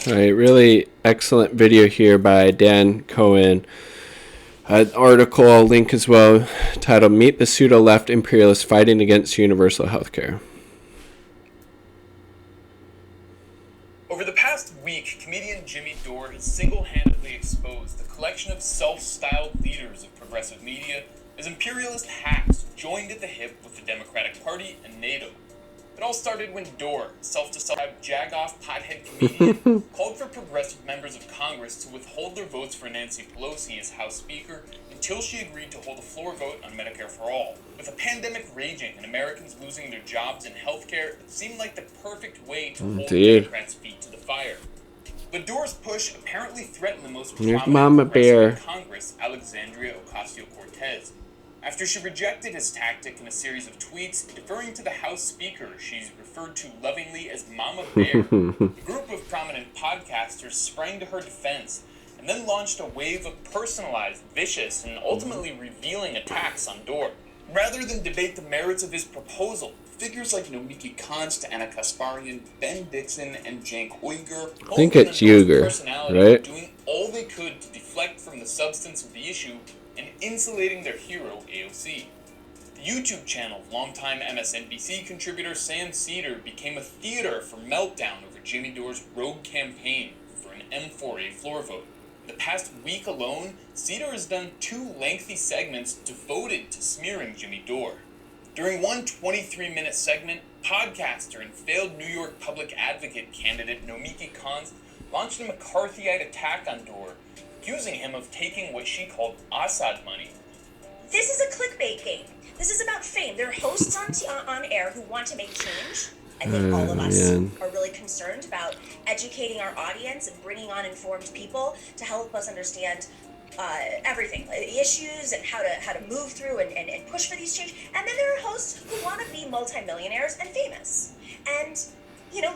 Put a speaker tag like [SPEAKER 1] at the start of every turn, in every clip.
[SPEAKER 1] All right, really excellent video here by Dan Cohen. An article, I'll link as well, titled Meet the Pseudo Left Imperialists Fighting Against Universal Healthcare.
[SPEAKER 2] Over the past week, comedian Jimmy Dore has single-handedly exposed the collection of self-styled leaders of progressive media as imperialist hacks joined at the hip with the Democratic Party and NATO. It all started when Dore, self-described jag-off pothead comedian, called for progressive members of Congress to withhold their votes for Nancy Pelosi as House Speaker until she agreed to hold a floor vote on Medicare for all. With a pandemic raging and Americans losing their jobs and healthcare, it seemed like the perfect way to hold Democrats' feet to the fire. But Dore's push apparently threatened the most prominent progressive in Congress, Alexandria Ocasio-Cortez. After she rejected his tactic in a series of tweets, deferring to the House Speaker she's referred to lovingly as Mama Bear, a group of prominent podcasters sprang to her defense and then launched a wave of personalized, vicious, and ultimately revealing attacks on Dore. Rather than debate the merits of his proposal, figures like Nomiki Konst, Anna Kasparian, Ben Dixon, and Cenk Uygur,
[SPEAKER 1] I think it's Uygur, right?
[SPEAKER 2] Doing all they could to deflect from the substance of the issue and insulating their hero, AOC. The YouTube channel of longtime MSNBC contributor Sam Seder became a theater for meltdown over Jimmy Dore's rogue campaign for an M4A floor vote. In the past week alone, Seder has done 2 lengthy segments devoted to smearing Jimmy Dore. During one 23-minute segment, podcaster and failed New York public advocate candidate Nomiki Konst launched a McCarthyite attack on Dore, accusing him of taking what she called Assad money.
[SPEAKER 3] This is a clickbait game. This is about fame. There are hosts on air who want to make change. I think all of us are really concerned about educating our audience and bringing on informed people to help us understand everything, the issues and how to move through and push for these change. And then there are hosts who want to be multimillionaires and famous. And,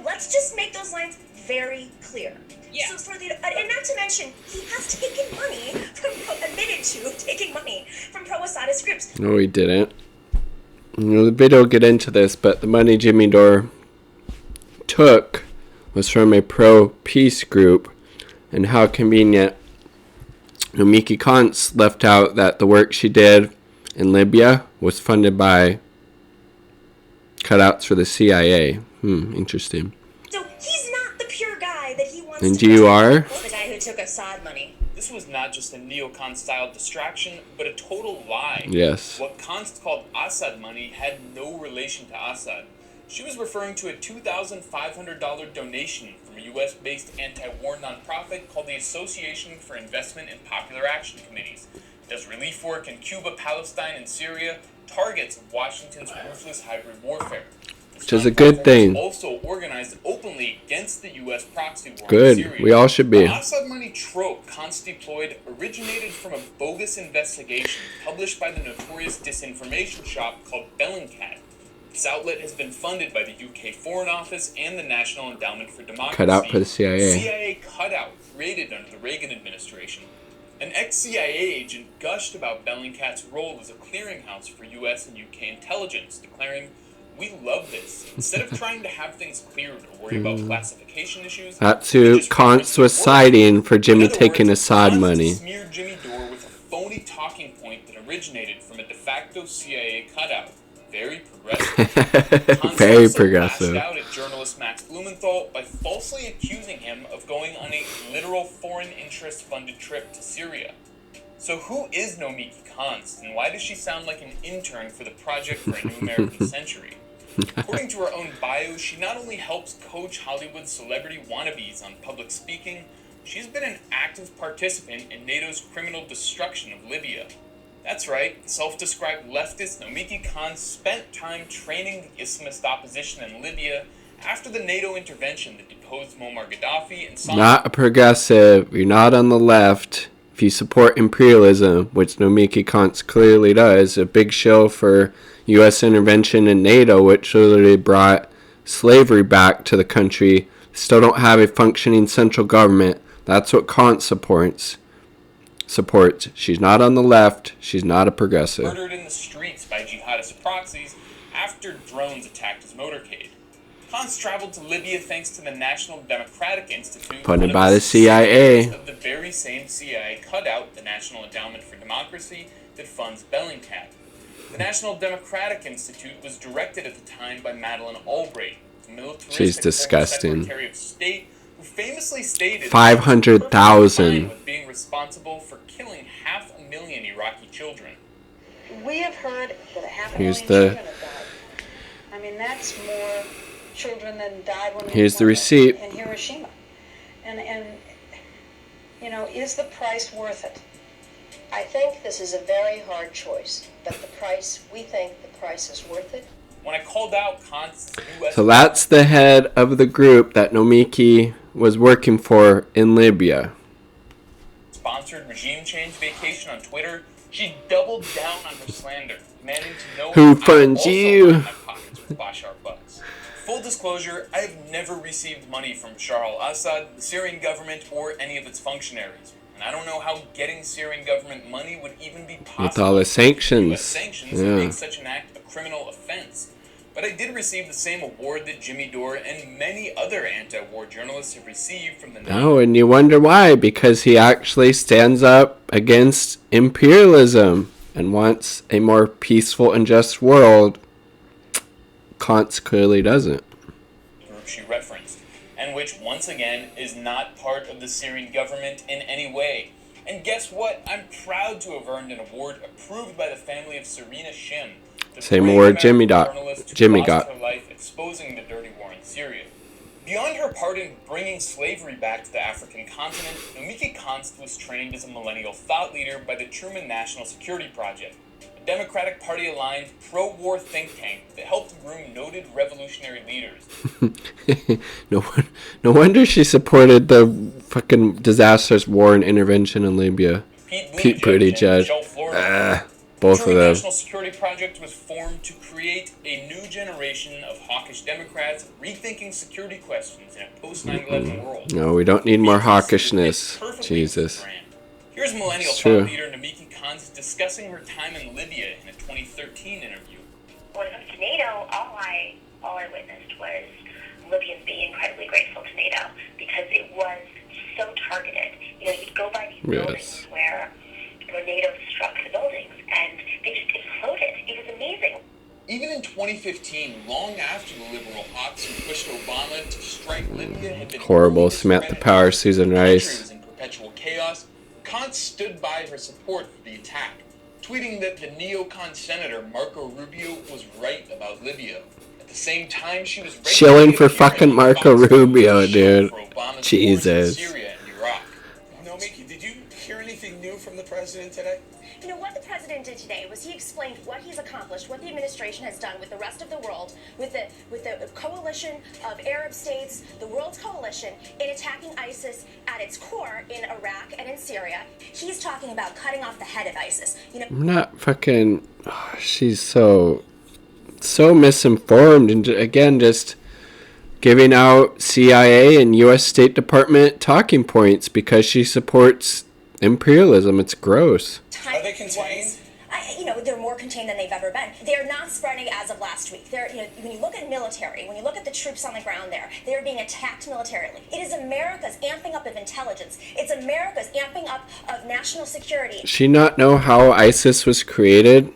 [SPEAKER 3] let's just make those lines very clear. Yeah. So and not to mention, he has taken money admitted to taking money from pro-Assadist groups.
[SPEAKER 1] No, he didn't. The video will get into this, but the money Jimmy Dore took was from a pro-peace group, and how convenient. Nomiki Konst left out that the work she did in Libya was funded by cutouts for the CIA. Interesting.
[SPEAKER 3] So he's not the pure guy that he wants
[SPEAKER 1] and
[SPEAKER 3] to be.
[SPEAKER 1] And you are?
[SPEAKER 3] The guy who took Assad money.
[SPEAKER 2] This was not just a neocon-style distraction, but a total lie.
[SPEAKER 1] Yes.
[SPEAKER 2] What Konst called Assad money had no relation to Assad. She was referring to a $2,500 donation from a U.S.-based anti-war nonprofit called the Association for Investment in Popular Action Committees. It does relief work in Cuba, Palestine, and Syria, targets of Washington's ruthless hybrid warfare.
[SPEAKER 1] Which is a good thing.
[SPEAKER 2] Also organized openly against the U.S. proxy war
[SPEAKER 1] good.
[SPEAKER 2] in Syria.
[SPEAKER 1] We all should be.
[SPEAKER 2] The Assad money trope Konst deployed originated from a bogus investigation published by the notorious disinformation shop called Bellingcat. This outlet has been funded by the UK Foreign Office and the National Endowment for Democracy.
[SPEAKER 1] Cut out for the CIA.
[SPEAKER 2] CIA cutout created under the Reagan administration. An ex-CIA agent gushed about Bellingcat's role as a clearinghouse for US and UK intelligence, declaring, "We love this. Instead of trying to have things cleared or worry about classification issues..."
[SPEAKER 1] That's who Konst was citing for Jimmy taking Assad money.
[SPEAKER 2] Smeared Jimmy Dore with a phony talking point that originated from a de facto CIA cutout. Very progressive.
[SPEAKER 1] Very progressive.
[SPEAKER 2] Lashed out at journalist Max Blumenthal by falsely accusing him of going on a literal foreign interest-funded trip to Syria. So who is Nomiki Konst, and why does she sound like an intern for the Project for a New American Century? According to her own bio, she not only helps coach Hollywood celebrity wannabes on public speaking, she's been an active participant in NATO's criminal destruction of Libya. That's right, self-described leftist Nomiki Konst spent time training the Islamist opposition in Libya after the NATO intervention that deposed Muammar Gaddafi and
[SPEAKER 1] Not a progressive, you're not on the left. If you support imperialism, which Nomiki Konst clearly does, a big show for U.S. intervention in NATO, which literally brought slavery back to the country, still don't have a functioning central government. That's what Konst supports. She's not on the left. She's not a progressive.
[SPEAKER 2] Murdered in the streets by jihadist proxies after drones attacked his motorcade. Hans traveled to Libya thanks to the National Democratic Institute,
[SPEAKER 1] funded by the CIA.
[SPEAKER 2] Of the very same CIA cut out the National Endowment for Democracy that funds Bellingcat. The National Democratic Institute was directed at the time by Madeleine Albright, a militaristic
[SPEAKER 1] She's disgusting.
[SPEAKER 2] Secretary of State who famously stated
[SPEAKER 1] 500,000
[SPEAKER 2] with being responsible for killing 500,000 Iraqi children.
[SPEAKER 4] We have heard that 500,000
[SPEAKER 1] Here's
[SPEAKER 4] children have died. I mean, that's more children than died when
[SPEAKER 1] Here's the receipt.
[SPEAKER 4] In Hiroshima. And you know, is the price worth it?
[SPEAKER 5] I think this is a very hard choice, but we think the price is worth it.
[SPEAKER 2] When I called out Kant's U.S.
[SPEAKER 1] So that's the head of the group that Nomiki was working for in Libya.
[SPEAKER 2] Sponsored regime change vacation on Twitter, she doubled down on her slander, demanding to know
[SPEAKER 1] Who
[SPEAKER 2] if I
[SPEAKER 1] funds
[SPEAKER 2] also
[SPEAKER 1] you?
[SPEAKER 2] line my pockets with Bashar bucks. Full disclosure, I have never received money from Bashar al-Assad, the Syrian government, or any of its functionaries. And I don't know how getting Syrian government money would even be possible.
[SPEAKER 1] With all the sanctions.
[SPEAKER 2] US sanctions
[SPEAKER 1] Yeah.
[SPEAKER 2] make such an act a criminal offense. But I did receive the same award that Jimmy Dore and many other anti-war journalists have received from the...
[SPEAKER 1] Oh, and you wonder why? Because he actually stands up against imperialism and wants a more peaceful and just world. Kant clearly doesn't.
[SPEAKER 2] Group she referenced, and which once again is not part of the Syrian government in any way. And guess what? I'm proud to have earned an award approved by the family of Serena Shim. The
[SPEAKER 1] Same
[SPEAKER 2] brave
[SPEAKER 1] award Jimmy
[SPEAKER 2] American journalist who
[SPEAKER 1] Jimmy
[SPEAKER 2] lost
[SPEAKER 1] got.
[SPEAKER 2] her life exposing the dirty war in Syria. Beyond her part in bringing slavery back to the African continent, Nomiki Konst was trained as a millennial thought leader by the Truman National Security Project, a Democratic Party-aligned pro-war think tank that helped groom noted revolutionary leaders.
[SPEAKER 1] No wonder she supported the fucking disastrous war and intervention in Libya. Pete Buttigieg.
[SPEAKER 2] And Michelle Florida.
[SPEAKER 1] Both of
[SPEAKER 2] The
[SPEAKER 1] them.
[SPEAKER 2] National Security Project was formed to create a new generation of hawkish Democrats rethinking security questions in a post-9/11 world.
[SPEAKER 1] No, we don't need more hawkishness. Jesus.
[SPEAKER 2] Here's millennial
[SPEAKER 1] It's true.
[SPEAKER 2] thought leader Nomiki Konst discussing her time in Libya in a 2013 interview.
[SPEAKER 6] When it comes to NATO, all I witnessed was Libyans being incredibly grateful to NATO because it was so targeted. You know, you'd go by these buildings where NATO struck the buildings and they just exploded. It was amazing.
[SPEAKER 2] Even in 2015, long after the liberal hawks who pushed Obama to strike Libya had been
[SPEAKER 1] Horrible.
[SPEAKER 2] fully
[SPEAKER 1] Samantha
[SPEAKER 2] discredited,
[SPEAKER 1] Power, Susan
[SPEAKER 2] the country
[SPEAKER 1] Rice.
[SPEAKER 2] was in perpetual chaos. Kant stood by her support for the attack, tweeting that the neocon senator Marco Rubio was right about Libya. At the same time, she was
[SPEAKER 1] Shilling for
[SPEAKER 2] appearing
[SPEAKER 1] fucking
[SPEAKER 2] on
[SPEAKER 1] Marco
[SPEAKER 2] Fox
[SPEAKER 1] Rubio,
[SPEAKER 2] News'
[SPEAKER 1] dude.
[SPEAKER 2] show for Obama's
[SPEAKER 1] Jesus.
[SPEAKER 2] wars in Syria and Iraq. Nomiki, did you hear anything new from the president today?
[SPEAKER 3] You know, what the president did today was he explained what he's accomplished, what the administration has done with the rest of the world, with the coalition of Arab states, the world's coalition, in attacking ISIS at its core in Iraq and in Syria. He's talking about cutting off the head of ISIS. You know,
[SPEAKER 1] I'm not fucking... Oh, she's so misinformed. And again, just giving out CIA and U.S. State Department talking points because she supports imperialism. It's gross.
[SPEAKER 2] Are they contained?
[SPEAKER 3] They're more contained than they've ever been. They're not spreading as of last week. When you look at military, when you look at the troops on the ground there, they are being attacked militarily. It is America's amping up of intelligence. It's America's amping up of national security.
[SPEAKER 1] Does she not know how ISIS was created?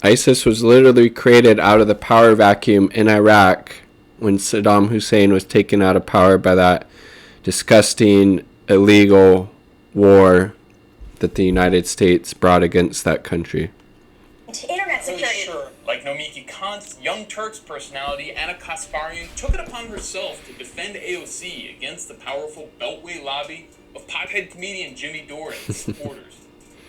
[SPEAKER 1] ISIS was literally created out of the power vacuum in Iraq when Saddam Hussein was taken out of power by that disgusting, illegal war that the United States brought against that country.
[SPEAKER 3] Internet security.
[SPEAKER 2] Sure. Like Nomiki Konst, Young Turks personality Anna Kasparian took it upon herself to defend AOC against the powerful Beltway lobby of pothead comedian Jimmy Dore and his supporters.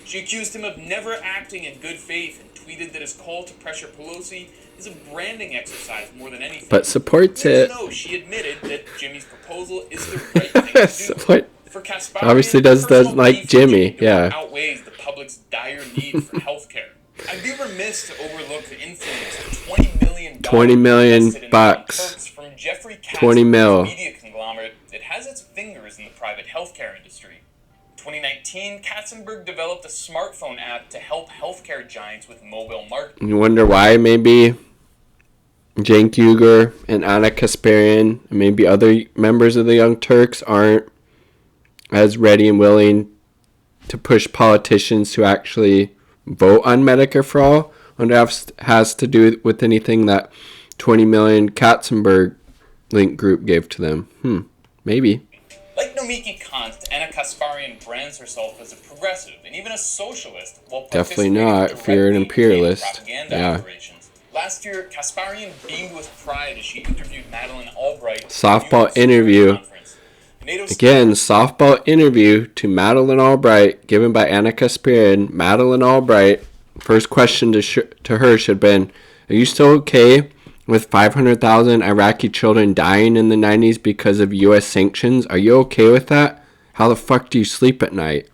[SPEAKER 2] She accused him of never acting in good faith and tweeted that his call to pressure Pelosi is a branding exercise more than anything.
[SPEAKER 1] But supports it.
[SPEAKER 2] No, she admitted that Jimmy's proposal is the right thing to do.
[SPEAKER 1] Support.
[SPEAKER 2] For Kasparian,
[SPEAKER 1] Obviously does
[SPEAKER 2] personal
[SPEAKER 1] like
[SPEAKER 2] beef
[SPEAKER 1] Jimmy,
[SPEAKER 2] with Dore
[SPEAKER 1] yeah.
[SPEAKER 2] outweighs the public's dire need for health care. I'd be remiss to overlook the influence of $20 million
[SPEAKER 1] 20 million
[SPEAKER 2] invested in
[SPEAKER 1] bucks.
[SPEAKER 2] Turks from Jeffrey
[SPEAKER 1] 20 mil.
[SPEAKER 2] media conglomerate that has its fingers in the private healthcare industry. In 2019, Katzenberg developed a smartphone app to help healthcare giants with mobile marketing.
[SPEAKER 1] You wonder why maybe Cenk Uygur and Ana Kasparian and maybe other members of the Young Turks aren't as ready and willing to push politicians to actually vote on Medicare for all. I wonder if it has to do with anything that 20 million Katzenberg link group gave to them. Maybe.
[SPEAKER 2] Like Nomiki Konst, Anna Kasparian brands herself as a progressive and even a socialist, while
[SPEAKER 1] Definitely not if you're an imperialist. Yeah.
[SPEAKER 2] Operations. Last year, Kasparian beamed with pride as she interviewed Madeleine Albright.
[SPEAKER 1] Softball interview. Again, softball interview to Madeleine Albright given by Anna Kasparian. Madeleine Albright, first question to her should have been, are you still okay with 500,000 Iraqi children dying in the 90s because of U.S. sanctions? Are you okay with that? How the fuck do you sleep at night?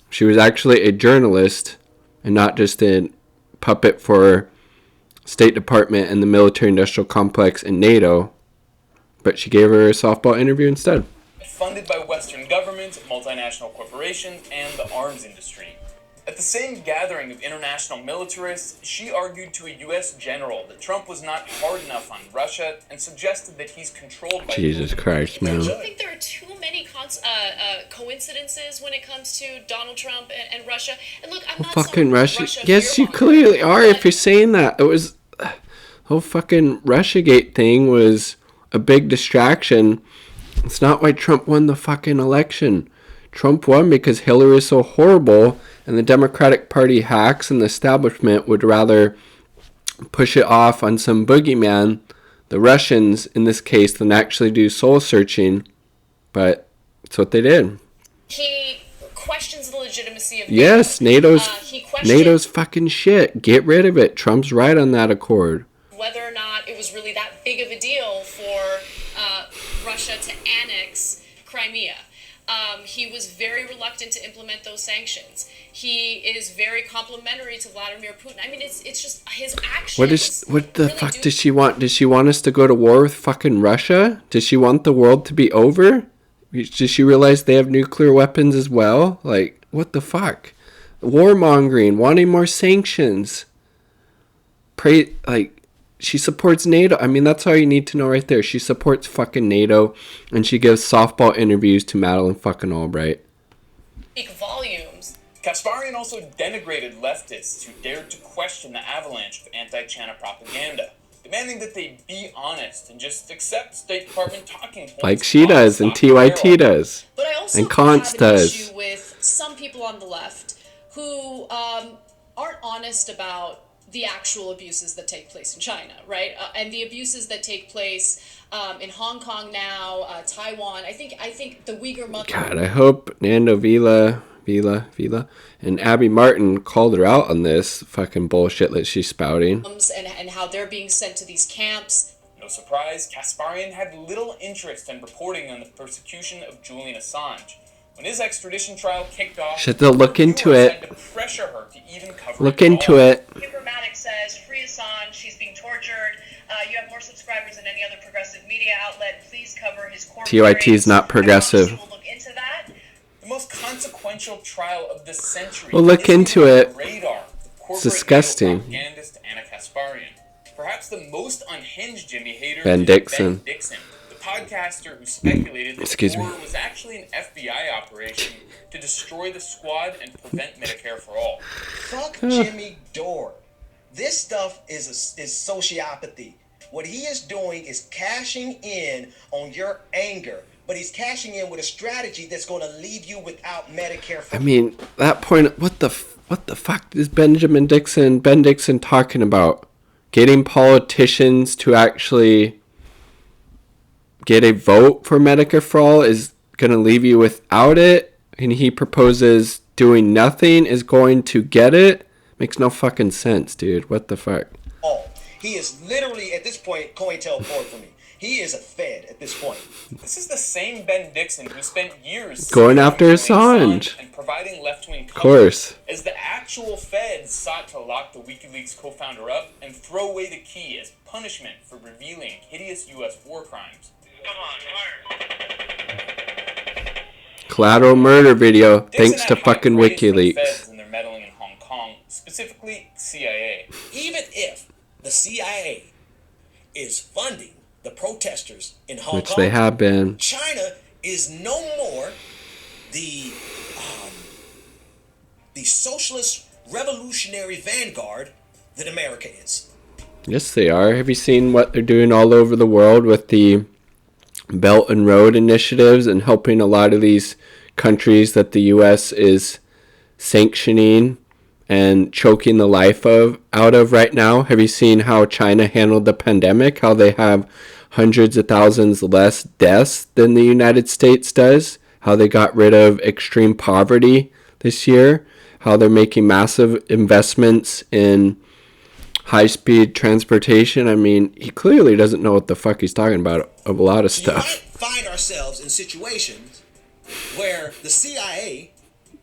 [SPEAKER 1] She was actually a journalist and not just a puppet for State Department and the military-industrial complex in NATO. But she gave her a softball interview instead.
[SPEAKER 2] Funded by Western governments, multinational corporations, and the arms industry. At the same gathering of international militarists, she argued to a U.S. general that Trump was not hard enough on Russia and suggested that he's controlled by...
[SPEAKER 1] Jesus Christ, man.
[SPEAKER 7] Don't you think there are too many coincidences when it comes to Donald Trump and Russia? And look, I'm not
[SPEAKER 1] fucking Russia. Yes, you clearly are if you're saying that. It was... The whole fucking Russiagate thing was a big distraction. It's not why Trump won the fucking election. Trump won because Hillary is so horrible and the Democratic Party hacks and the establishment would rather push it off on some boogeyman, the Russians in this case, than actually do soul searching. But that's what they did.
[SPEAKER 7] He questions the legitimacy of
[SPEAKER 1] yes, NATO's fucking shit. Get rid of it. Trump's right on that accord.
[SPEAKER 7] Whether or not it was really that big of a deal for Russia to annex Crimea. He was very reluctant to implement those sanctions. He is very complimentary to Vladimir Putin. I mean, it's just his actions.
[SPEAKER 1] What the really fuck does she want? Does she want us to go to war with fucking Russia? Does she want the world to be over? Does she realize they have nuclear weapons as well? Like, what the fuck? Warmongering, wanting more sanctions. She supports NATO. I mean, that's all you need to know right there. She supports fucking NATO, and she gives softball interviews to Madeleine fucking Albright.
[SPEAKER 7] Speak volumes.
[SPEAKER 2] Kasparian also denigrated leftists who dared to question the avalanche of anti-China propaganda, demanding that they be honest and just accept State Department talking points.
[SPEAKER 1] Like she does, and TYT does.
[SPEAKER 7] But I also
[SPEAKER 1] and Konst
[SPEAKER 7] have an
[SPEAKER 1] does.
[SPEAKER 7] issue with some people on the left who aren't honest about the actual abuses that take place in China, right? And the abuses that take place in Hong Kong now, Taiwan. I think the Uyghur Muslims.
[SPEAKER 1] God, I hope Nando Vila, and Abby Martin called her out on this fucking bullshit that she's spouting.
[SPEAKER 7] And how they're being sent to these camps.
[SPEAKER 2] No surprise, Kasparian had little interest in reporting on the persecution of Julian Assange. When his extradition trial kicked off,
[SPEAKER 1] should they look into it?
[SPEAKER 2] To pressure her to even cover
[SPEAKER 1] look into it.
[SPEAKER 8] Supermatic says, free Assange, he's being tortured. You have more subscribers than any other progressive media outlet. Please cover his court
[SPEAKER 1] TYT is not progressive.
[SPEAKER 8] We'll look into that.
[SPEAKER 2] The most consequential trial of this century.
[SPEAKER 1] We'll look into it.
[SPEAKER 2] Radar,
[SPEAKER 1] it's disgusting.
[SPEAKER 2] Propagandist Anna Kasparian. Perhaps the most unhinged Jimmy hater
[SPEAKER 1] Ben Dixon.
[SPEAKER 2] The podcaster who speculated that the war was actually an FBI operation to destroy the squad and prevent Medicare for all.
[SPEAKER 9] Fuck Jimmy Dore. This stuff is sociopathy. What he is doing is cashing in on your anger, but he's cashing in with a strategy that's going to leave you without Medicare for all.
[SPEAKER 1] I mean, that point, what the fuck is Ben Dixon talking about? Getting politicians to actually get a vote for Medicare for all is going to leave you without it, and he proposes doing nothing is going to get it? Makes no fucking sense, dude. What the fuck?
[SPEAKER 9] Oh, he is literally, at this point, COINTELPRO for me. He is a Fed at this point.
[SPEAKER 2] This is the same Ben Dixon who spent years
[SPEAKER 1] going after Assange
[SPEAKER 2] and providing left-wing cover,
[SPEAKER 1] of course,
[SPEAKER 2] as the actual Feds sought to lock the WikiLeaks co-founder up and throw away the key as punishment for revealing hideous U.S. war crimes. Come on, fire.
[SPEAKER 1] Collateral murder video,
[SPEAKER 2] Dixon
[SPEAKER 1] thanks to fucking WikiLeaks.
[SPEAKER 2] Feds and their meddling in Hong Kong, specifically CIA.
[SPEAKER 9] Even if the CIA is funding the protesters in Hong Kong.
[SPEAKER 1] Which they have been.
[SPEAKER 9] China is no more the socialist revolutionary vanguard that America is.
[SPEAKER 1] Yes, they are. Have you seen what they're doing all over the world with the Belt and Road initiatives and helping a lot of these countries that the U.S. is sanctioning and choking the life out of right now? Have you seen how China handled the pandemic? How they have hundreds of thousands less deaths than the United States does? How they got rid of extreme poverty this year? How they're making massive investments in high-speed transportation? I mean, he clearly doesn't know what the fuck he's talking about of a lot of stuff.
[SPEAKER 9] You might find ourselves in situations where the CIA,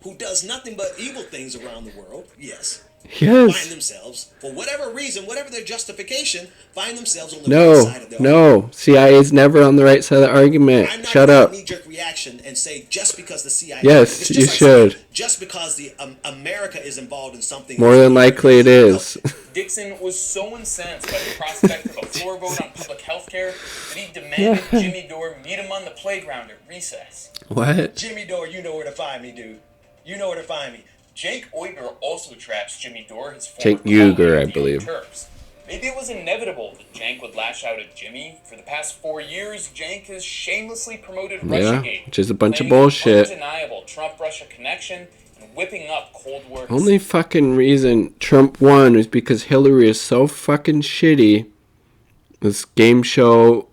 [SPEAKER 9] who does nothing but evil things around the world, find themselves, for whatever reason, whatever their justification, find themselves on the right side of the argument.
[SPEAKER 1] No, CIA's never on the right side of the argument.
[SPEAKER 9] I'm not
[SPEAKER 1] Shut
[SPEAKER 9] going
[SPEAKER 1] up.
[SPEAKER 9] to knee-jerk reaction and say just because the CIA...
[SPEAKER 1] Yes, you should.
[SPEAKER 9] Just because the America is involved in something...
[SPEAKER 1] More than likely it is.
[SPEAKER 2] Dixon was so incensed by the prospect of a floor vote on public health care that he demanded Jimmy Dore meet him on the playground at recess.
[SPEAKER 1] What?
[SPEAKER 9] Jimmy Dore, you know where to find me, dude. You know where to find me.
[SPEAKER 2] Cenk Uygur also traps Jimmy Dore, his former
[SPEAKER 1] Cenk Uygur,
[SPEAKER 2] colleague
[SPEAKER 1] I
[SPEAKER 2] of the
[SPEAKER 1] believe.
[SPEAKER 2] Terps. Maybe it was inevitable that Cenk would lash out at Jimmy. For the past 4 years, Cenk has shamelessly promoted Russiagate,
[SPEAKER 1] which is a bunch of
[SPEAKER 2] claiming
[SPEAKER 1] bullshit.
[SPEAKER 2] an undeniable Trump-Russia connection and whipping up Cold War.
[SPEAKER 1] Only fucking reason Trump won is because Hillary is so fucking shitty. This game show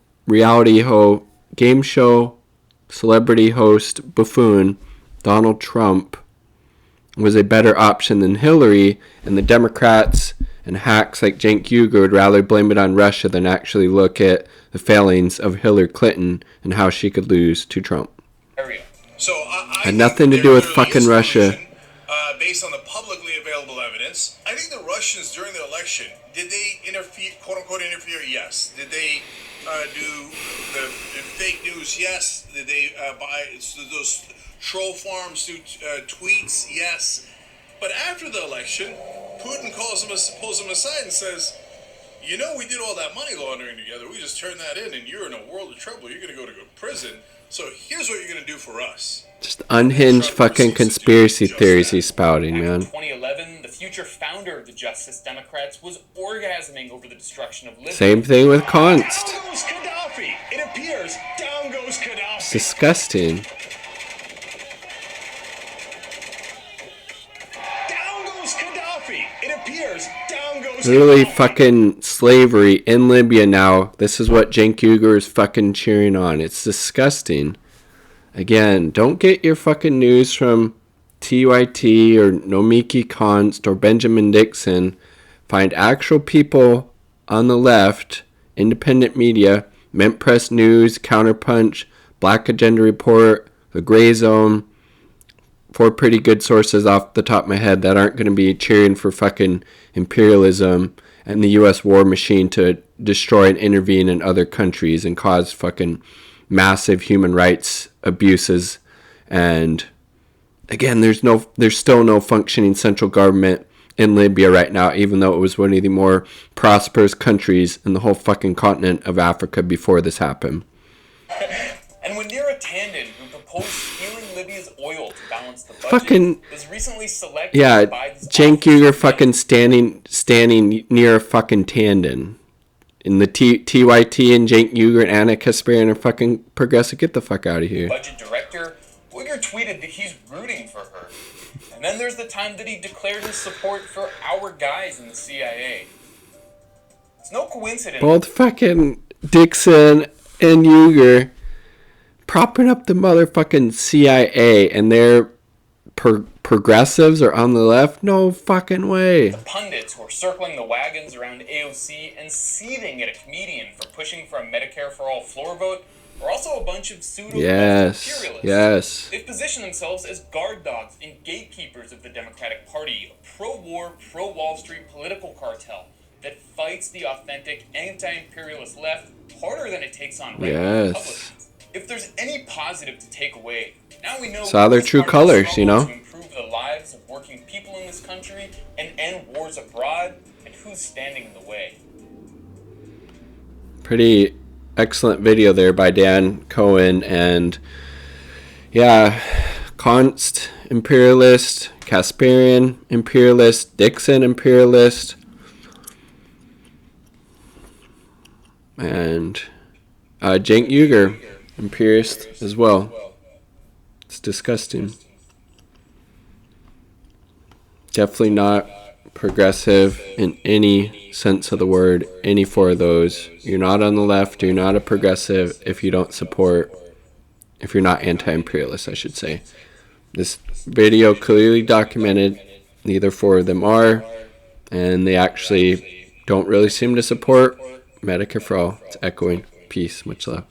[SPEAKER 1] celebrity host buffoon, Donald Trump, was a better option than Hillary, and the Democrats and hacks like Cenk Uygur would rather blame it on Russia than actually look at the failings of Hillary Clinton and how she could lose to Trump.
[SPEAKER 10] So I
[SPEAKER 1] had nothing to do with fucking Russia.
[SPEAKER 10] Based on the publicly available evidence, I think the Russians during the election, did they interfere, quote unquote interfere? Yes. Did they do the fake news? Yes. Did they buy those troll farms through tweets? Yes. But after the election, Putin pulls them aside and says, you know, we did all that money laundering together. We just turned that in, and you're in a world of trouble. You're going to go to prison. So here's what you're going to do for us.
[SPEAKER 1] Just unhinged fucking conspiracy theories he's spouting, man.
[SPEAKER 2] In 2011, the future founder of the Justice Democrats was orgasming over the destruction of Libya.
[SPEAKER 1] Same thing with Const.
[SPEAKER 9] Down goes Gaddafi. It appears down goes Gaddafi.
[SPEAKER 1] It's disgusting.
[SPEAKER 9] Down goes Gaddafi. It appears down goes
[SPEAKER 1] Literally
[SPEAKER 9] Gaddafi.
[SPEAKER 1] fucking slavery in Libya now. This is what Cenk Uygur is fucking cheering on. It's disgusting. Again, don't get your fucking news from TYT or Nomiki Konst or Benjamin Dixon. Find actual people on the left, independent media, Mint Press News, Counterpunch, Black Agenda Report, The Gray Zone. 4 pretty good sources off the top of my head that aren't going to be cheering for fucking imperialism and the U.S. war machine to destroy and intervene in other countries and cause fucking massive human rights abuses. And again, there's still no functioning central government in Libya right now, even though it was one of the more prosperous countries in the whole fucking continent of Africa before this happened.
[SPEAKER 2] And when Neera Tanden, who proposed stealing Libya's oil to balance the budget,
[SPEAKER 1] fucking,
[SPEAKER 2] was recently selected by the
[SPEAKER 1] Cenk Uygur fucking standing near fucking Tanden. In the TYT and Cenk Uygur and Anna Kasparian are fucking progressive. Get the fuck out of here.
[SPEAKER 2] Budget director, Uygur tweeted that he's rooting for her. And then there's the time that he declared his support for our guys in the CIA. It's no coincidence.
[SPEAKER 1] Both fucking Dixon and Uygur propping up the motherfucking CIA, and they're progressives are on the left? No fucking way.
[SPEAKER 2] The pundits who are circling the wagons around AOC and seething at a comedian for pushing for a Medicare for all floor vote are also a bunch of pseudo imperialists.
[SPEAKER 1] Yes.
[SPEAKER 2] They've positioned themselves as guard dogs and gatekeepers of the Democratic Party, a pro-war, pro-Wall Street political cartel that fights the authentic anti-imperialist left harder than it takes on regular Republicans. If there's any positive to take away, now we know
[SPEAKER 1] saw their true colors, you know.
[SPEAKER 2] To improve the lives of working people in this country and end wars abroad, and who's standing in the way.
[SPEAKER 1] pretty excellent video there by Dan Cohen. And yeah, Const Imperialist, Kasparian Imperialist, Dixon Imperialist, and Cenk Uygur Imperialist as well. It's disgusting. Definitely not progressive in any sense of the word, any four of those. You're not on the left, you're not a progressive if you don't support, if you're not anti-imperialist, I should say. This video clearly documented neither four of them are, and they actually don't really seem to support Medicare for all. It's echoing. Peace. Much love.